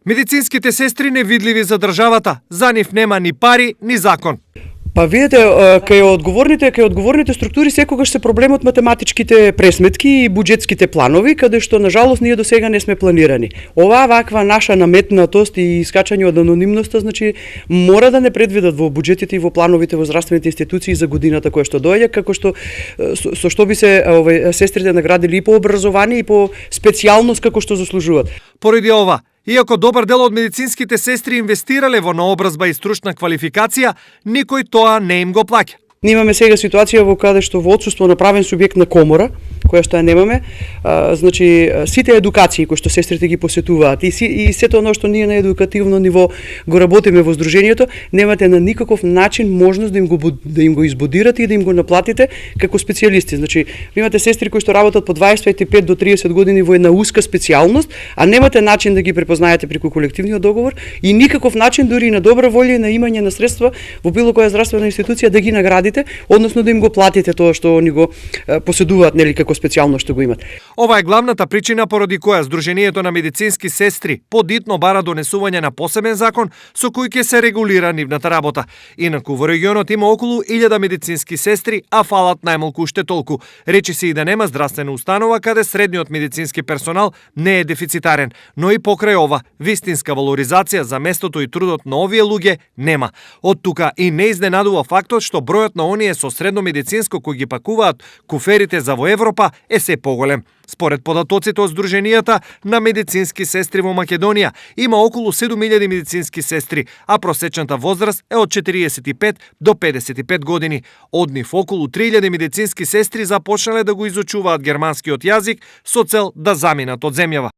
Медицинските сестри невидливи за државата, за нив нема ни пари, ни закон. Па видите, кај одговорните структури секогаш се проблемот математичките пресметки и буџетските планови, каде што нажалост ние до сега не сме планирани. Оваа ваква наша наметнатост и искачање од анонимноста, значи мора да не предвидат во буџетите и во плановите во здравствените институции за годината која што доаѓа, како што со што би се сестрите наградили и по образование и по специјалност како што заслужуваат. Поради ова, иако добар дел од медицинските сестри инвестирале во наобразба и стручна квалификација, никој тоа не им го плаќа. Ние имаме сега ситуација во каде што во отсуство на правен субјект на комора, која што ја немаме, значи сите едукации кои што сестрите ги посетуваат и сето оно што ние на едукативно ниво го работиме во здруженијето, немате на никаков начин можност да им го избудирате и да им го наплатите како специјалисти. Значи, ви имате сестри кои што работат по 25 до 30 години во една уска специјалност, а немате начин да ги препознаете преку колективниот договор и никаков начин дури и на добра волја и на имање на средства во било која здравствена институција да ги наградите, односно да им го платите тоа што они го поседуваат, нели, како специјално што го имат. Ова е главната причина поради која Сдруженијето на медицински сестри подитно бара донесување на посебен закон со кој ќе се регулира нивната работа. Инаку во регионот има околу 1000 медицински сестри, а фалат најмалку уште толку. Речи се и да нема здравствена установа каде средниот медицински персонал не е дефицитарен, но и покрај ова вистинска валоризација за местото и трудот на овие луѓе нема. Од тука и не изненадува фактот што бројот на оние со средно медицинско кои ги пакуваат куферите за во Европа е се поголем. Според податоците од Сдруженијата на медицински сестри во Македонија има околу 7000 медицински сестри, а просечната возраст е од 45 до 55 години. Од нив околу 3000 медицински сестри започнале да го изучуваат германскиот јазик со цел да заминат од земјава.